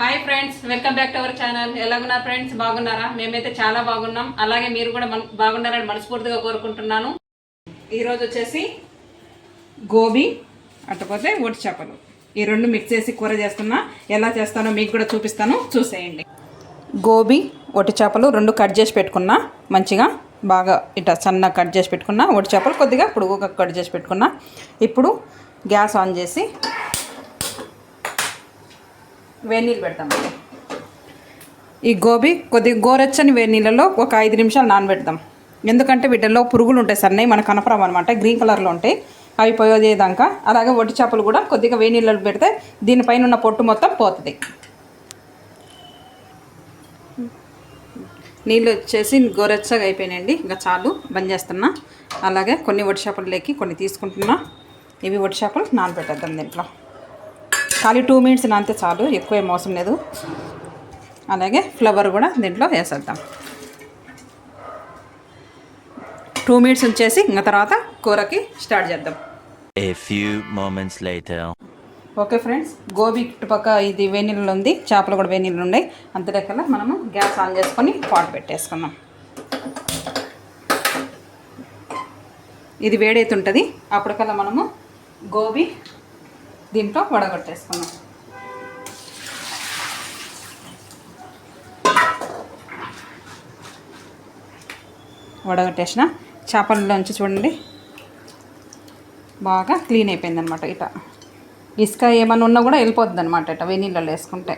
Hi friends, welcome back to our channel. ఎలాగున్నారు friends? బాగున్నారా? మేమైతే చాలా బాగున్నాం. అలాగే మీరు కూడా బాగున్నారని మనస్ఫూర్తిగా కోరుకుంటున్నాను. ఈరోజు వచ్చేసి గోబీ అటుపోతే ఒట్టి చేపలు ఈ రెండు మిక్స్ చేసి కూర చేస్తున్నా. ఎలా చేస్తానో మీకు కూడా చూపిస్తాను, చూసేయండి. గోబీ ఒట్టి చేపలు రెండు కట్ చేసి పెట్టుకున్నా. మంచిగా బాగా ఇట్లా సన్నగా కట్ చేసి పెట్టుకున్నా. ఒట్టి చేపలు కొద్దిగా పొడుగుగా కట్ చేసి పెట్టుకున్నా. ఇప్పుడు గ్యాస్ ఆన్ చేసి వేడి నీళ్ళు పెడతామండి. ఈ గోబీ కొద్దిగా గోరెచ్చని వేడి నీళ్ళలో ఒక 5 నిమిషాలు నానబెడతాం. ఎందుకంటే వీటిల్లో పురుగులు ఉంటాయి, సన్నవి మనకు కనపరం అనమాట, గ్రీన్ కలర్లో ఉంటాయి. అవి పోయేదాకా. అలాగే ఒట్టి చేపలు కూడా కొద్దిగా వేడి నీళ్ళలో పెడితే దీనిపైన ఉన్న పొట్టు మొత్తం పోతుంది. నీళ్ళు వచ్చేసి గోరెచ్చగా అయిపోయినాయండి. ఇంకా చాలు, బంద్ చేస్తున్నా. అలాగే కొన్ని ఒట్టి చేపలు లేకి కొన్ని తీసుకుంటున్నా. ఇవి ఒట్టి చేపలు నానబెట్టేద్దాం. దీంట్లో ఖాళీ 2 మినిట్స్ నానితే చాలు, ఎక్కువ ఏం అవసరం లేదు. అలాగే ఫ్లవర్ కూడా దీంట్లో వేసేద్దాం. 2 మినిట్స్ ఉంచేసి ఇంకా తర్వాత కూరకి స్టార్ట్ చేద్దాం. A few moments later. Okay friends, gobi చుట్టుపక్క ఇది వేనీళ్ళు ఉంది, చేపలు కూడా వేనీళ్ళు ఉన్నాయి. అంతేకాక మనము గ్యాస్ ఆన్ చేసుకొని పాట్ పెట్టేసుకున్నాం. ఇది వేడైతుంటుంది. అప్పటికల్లా మనము గోబీ దీంట్లో వడగొట్టేసుకున్నాం. వడగట్టేసిన చేపల్లోంచి చూడండి బాగా క్లీన్ అయిపోయింది అనమాట. ఇట్లా ఇసుక ఏమన్నా ఉన్నా కూడా వెళ్ళిపోతుంది అనమాట ఇట్లా వేనీళ్ళలో వేసుకుంటే.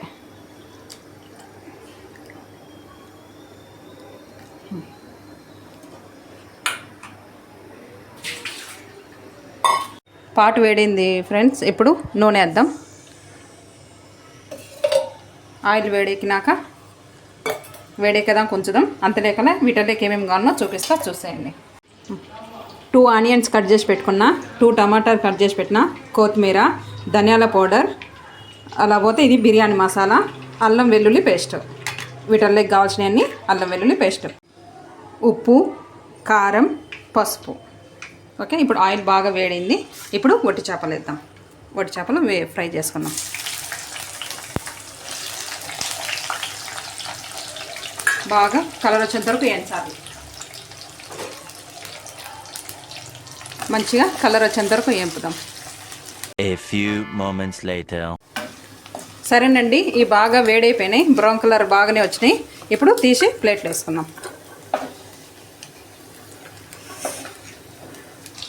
పాటు వేడింది ఫ్రెండ్స్. ఇప్పుడు నూనె వేద్దాం. ఆయిల్ వేడెక్కదాకా ఉంచుదాం. అంతలేకనే వీటిలోకి ఏమేమి కావాలో చూసేయండి. 2 ఆనియన్స్ కట్ చేసి పెట్టుకున్నా, 2 టమాటాలు కట్ చేసి పెట్టిన, కొత్తిమీర, ధనియాల పౌడర్, అలా పోతే ఇది బిర్యానీ మసాలా, అల్లం వెల్లుల్లి పేస్ట్, వీటిల్లోకి కావాల్సినవన్నీ అల్లం వెల్లుల్లి పేస్ట్, ఉప్పు, కారం, పసుపు. ఓకే, ఇప్పుడు ఆయిల్ బాగా వేడింది. ఇప్పుడు ఒట్టి చేపలు వేద్దాం. ఒట్టి చేపలు ఫ్రై చేసుకుందాం. బాగా కలర్ వచ్చేంత వరకు వేయించాలి. మంచిగా కలర్ వచ్చేంత వరకు వేపుదాం. A few moments later. సరేనండి, ఈ బాగా వేడైపోయినాయి, బ్రౌన్ కలర్ బాగానే వచ్చినాయి. ఇప్పుడు తీసి ప్లేట్లో వేసుకుందాం.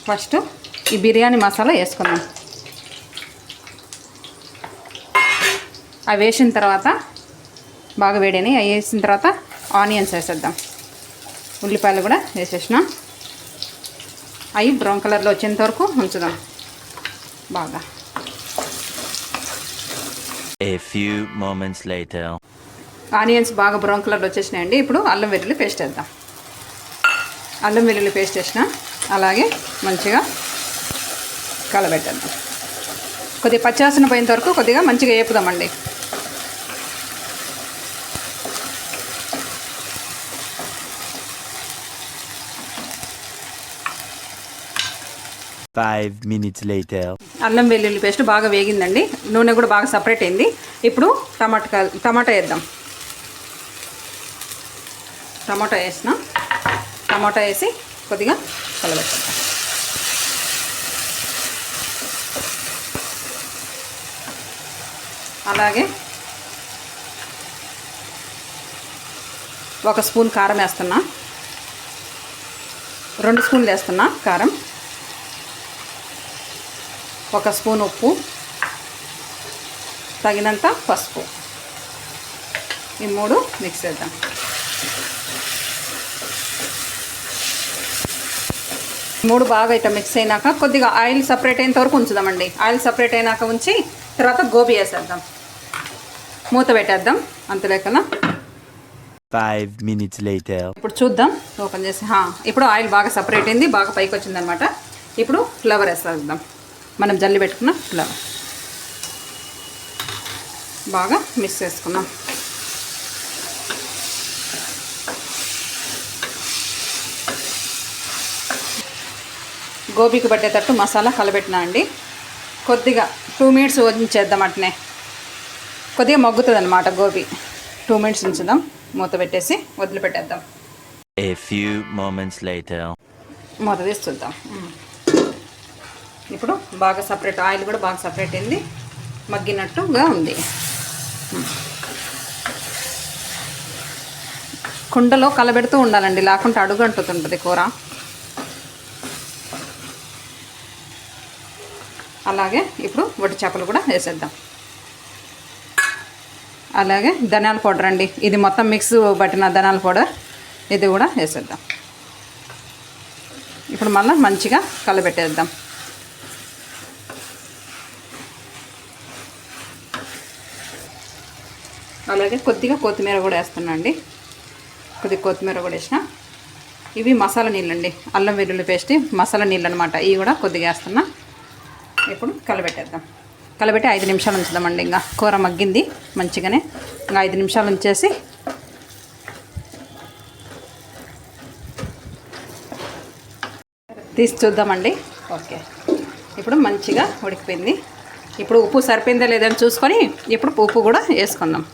ఫస్ట్ ఈ బిర్యానీ మసాలా వేసుకుందాం. అవి వేసిన తర్వాత బాగా వేడినాయి. అవి వేసిన తర్వాత ఆనియన్స్ వేసేద్దాం. ఉల్లిపాయలు కూడా వేసేసిన. అవి బ్రౌన్ కలర్లో వచ్చేంత వరకు ఉంచుదాం బాగా. A few moments later. Onions బాగా బ్రౌన్ కలర్లో వచ్చేసినాయండి. ఇప్పుడు అల్లం వెల్లుల్లి పేస్ట్ వేద్దాం. అల్లం వెల్లుల్లి పేస్ట్ వేసిన. అలాగే మంచిగా కలబెట్టేద్దాం. కొద్దిగా పచ్చివాసన పోయేంత వరకు కొద్దిగా మంచిగా వేపుదామండి. Five minutes later. అల్లం వెల్లుల్లి పేస్ట్ బాగా వేగిందండి. నూనె కూడా బాగా సపరేట్ అయింది. ఇప్పుడు టమాటా వేద్దాం. టమాటా వేసిన. టమాటా వేసి కొద్దిగా కలబెట్టేద్దాం. అలాగే 1 స్పూన్ కారం వేస్తున్నా. 2 స్పూన్లు వేస్తున్నా కారం. 1 స్పూన్ ఉప్పు, తగినంత పసుపు. ఈ 3 మిక్స్ చేద్దాం. మూడు బాగా ఇట్లా మిక్స్ అయినాక కొద్దిగా ఆయిల్ సపరేట్ అయినంత వరకు ఉంచుదామండి. ఆయిల్ సపరేట్ అయినాక ఉంచి తర్వాత గోబీ వేసేద్దాం. మూత పెట్టేద్దాం. అంతలేకనా 5 minutes later. ఇప్పుడు చూద్దాం ఓపెన్ చేసి. ఇప్పుడు ఆయిల్ బాగా సపరేట్ అయింది, బాగా పైకి వచ్చిందనమాట. ఇప్పుడు ఫ్లవర్ వేసేద్దాం. మనం జల్లి పెట్టుకున్న ఫ్లవర్ బాగా మిక్స్ చేసుకున్నాం. గోబీకి పట్టేటట్టు మసాలా కలబెట్టినా అండి. కొద్దిగా 2 మినిట్స్ ఉంచేద్దాం. అట్నే కొద్దిగా మగ్గుతుంది అనమాట గోబీ. 2 మినిట్స్ ఉంచుదాం, మూత పెట్టేసి వదిలిపెట్టేద్దాం. A few moments later. మూత తీసి చూద్దాం. ఇప్పుడు బాగా సపరేట్, ఆయిల్ కూడా బాగా సపరేట్ అయింది, మగ్గినట్టుగా ఉంది. కుండలో కలబెడుతూ ఉండాలండి, లేకుంటే అడుగు అంటుతుంటుంది కూర. అలాగే ఇప్పుడు వట్టి చేపలు కూడా వేసేద్దాం. అలాగే ధనియాల పౌడర్ అండి, ఇది మొత్తం మిక్స్ పట్టిన ధనియాల పౌడర్, ఇది కూడా వేసేద్దాం. ఇప్పుడు మళ్ళీ మంచిగా కలబెట్టేద్దాం. అలాగే కొద్దిగా కొత్తిమీర కూడా వేస్తున్నా అండి, కొద్దిగా కొత్తిమీర కూడా వేసిన. ఇవి మసాలా నీళ్ళండి, అల్లం వెల్లుల్లి పేస్ట్ మసాలా నీళ్ళు అనమాట, ఇవి కూడా కొద్దిగా వేస్తున్నా. ఇప్పుడు కలబెట్టేద్దాం. కలబెట్టి 5 నిమిషాలు ఉంచుదామండి. ఇంకా కూర మగ్గింది మంచిగానే, ఇంకా 5 నిమిషాలు ఉంచేసి తీసి చూద్దామండి. ఓకే, ఇప్పుడు మంచిగా ఉడికిపోయింది. ఇప్పుడు ఉప్పు సరిపోయిందా లేదని చూసుకొని ఇప్పుడు ఉప్పు కూడా వేసుకుందాం.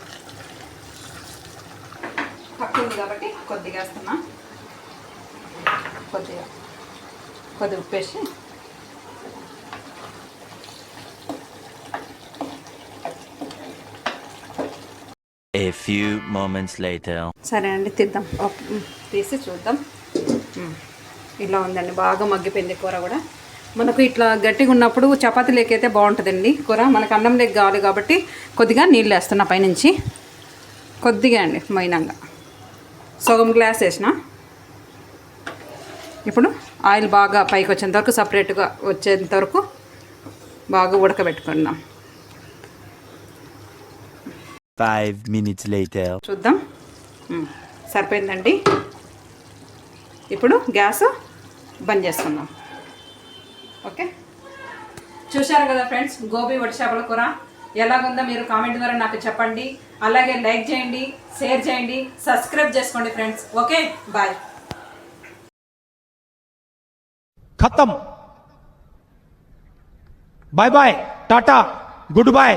పక్కింది కాబట్టి కొద్దిగా వేస్తున్నా, కొద్దిగా ఉప్పు వేసి A few moments later. సరే అండి, తీద్దాం, తీసి చూద్దాం. ఇలా ఉందండి, బాగా మగ్గిపోయింది కూర కూడా. మనకు ఇట్లా గట్టిగా ఉన్నప్పుడు చపాతీ లేకైతే బాగుంటుందండి కూర. మనకు అన్నం లేక కావాలి కాబట్టి కొద్దిగా నీళ్ళు వేస్తున్నా పైనుంచి, కొద్దిగా అండి, మైనంగా సగం గ్లాస్ వేసిన. ఇప్పుడు ఆయిల్ బాగా పైకి వచ్చేంత వరకు, సపరేట్గా వచ్చేంత వరకు బాగా ఉడకబెట్టుకున్నాం. 5 minutes later. చూద్దాం, సరిపోయిందండి. ఇప్పుడు గ్యాస్ బంద్ చేసుకుందాం. ఓకే, చూశారు కదా ఫ్రెండ్స్, గోబీ వట్టి చేపల కూర ఎలాగుందో మీరు కామెంట్ ద్వారా నాకు చెప్పండి. అలాగే లైక్ చేయండి, షేర్ చేయండి, సబ్స్క్రైబ్ చేసుకోండి ఫ్రెండ్స్. Okay, bye. खत्म. Bye bye, tata, good bye.